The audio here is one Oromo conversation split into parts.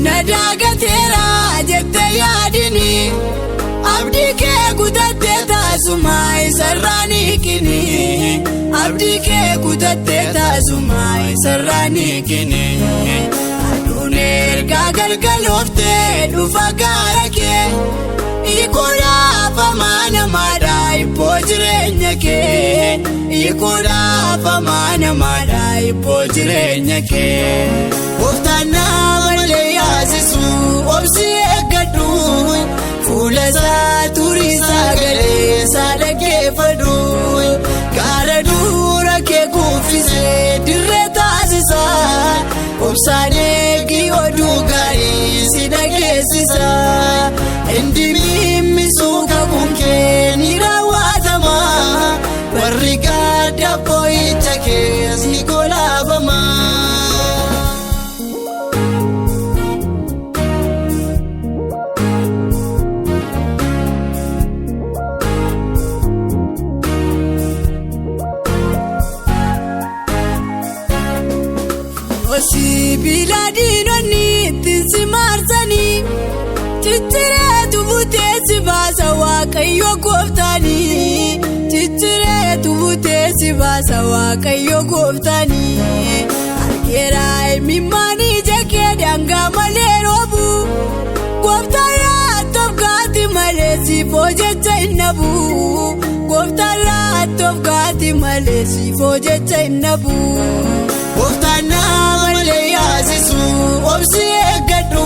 Nadagateera jette yaadini abdii kee kutattee taasuma isarraan hiikini abdii kee kutattee taasuma isarraan hiikini aduun ergaa galgalooftee dhufa gaara kee hiikuudhaaf hamaa namaadha ibboo jireenya kee hiikuudhaaf hamaa namaadha ibboo jireenya kee gooftaanaa malee yaasisu obsi eeggadhu fuula isaa turii sagalee isaa dhaggeeffadhu gaara dura kee kuufisee dirree taasisa obsaan eegi oduu gaarii si dhageessisa indi mimmisuu kakuun kee ni raawwatama warri gadda boo'icha kee si golaafama. Sibiila diinonni tinsi maarsani ciccireetu butee si baasa waaqayyo gooftani ciccireetu butee si baasa waaqayyo gooftani argeera imimmaanii jakee dangaa malee roobu gooftarraa tofgaati malee siifoo jecha hin dhabu gooftarraa tofgaati malee siifoo jecha hin dhabu. Gooftaanaa malee yaasisu obsi eeggadhu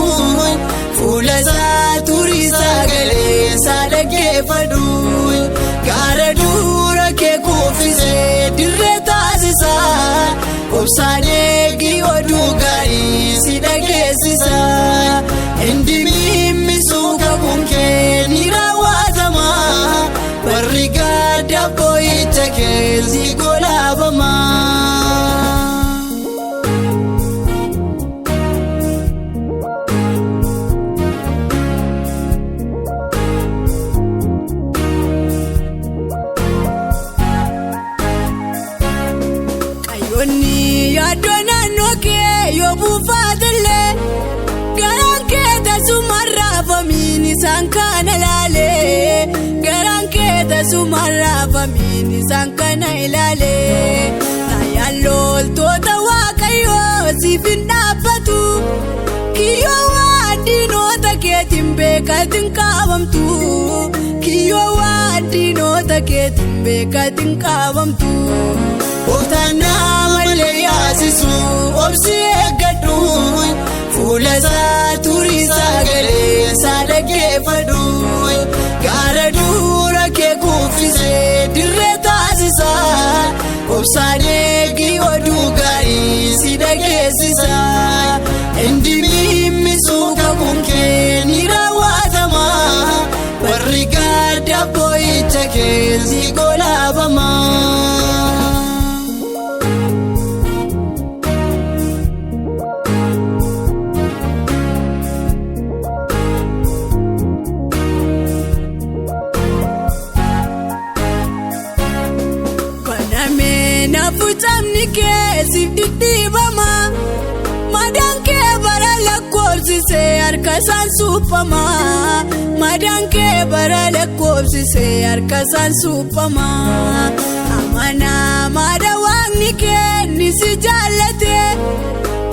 fuula isaa turii sagalee isaa dhaggeeffadhu gaara dura kee kuufisee dirree taasisa obsaan eegi oduu gaarii si dhageessisa indi mimmisuu kakuun kee ni raawwatama warri gadda boo'icha kee si golaafama. Yaaddoon naannoo kee yoo buufaatellee garaan kee tasumarraa famiin isaan kana ilaalee garaan kee tasumarraa famiin isaan kana ilaalee raayaan loltoota waaqayyoo siif hin dhaabbatu kiyyoo waan diinota keetiin beekatiin qaabamtu kiyyoo waan diinota keetiin beekatiin qaabamtu. Gooftaanaa malee yaasisu obsi eeggadhu fuula isaa turii sagalee isaa dhaggeeffadhu gaara dura kee kuufisee dirree taasisa obsaan eegi oduu gaarii si dhageessisa indi mimmisuu kakuun kee ni raawwatama warri gadda boo'icha kee si golaafama. Nafutamni kee siif dhidhiibama madaan kee bara lakkoofsisee harka isaan suuphama madaan kee bara lakkoofsisee harka isaan suuphama amanaa maada waaqni kee ni si jaallate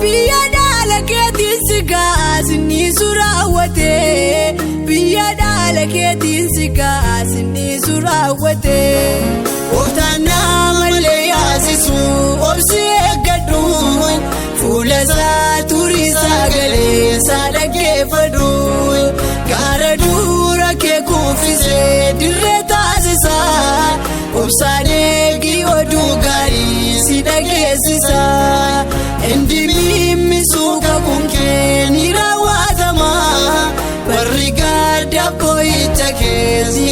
biyya dhaala keetiin si gaasni suraawwate biyya dhaala keetiin si gaasni suraawwate. Gooftaanaa malee yaasisu obsi eeggadhu fuula isaa turii sagalee isaa dhaggeeffadhu gaara dura kee kuufisee dirree taasisa obsaan eegi oduu gaarii si dhageessisa indi mimmisuu kakuun kee ni raawwatama warri gadda boo'icha kee si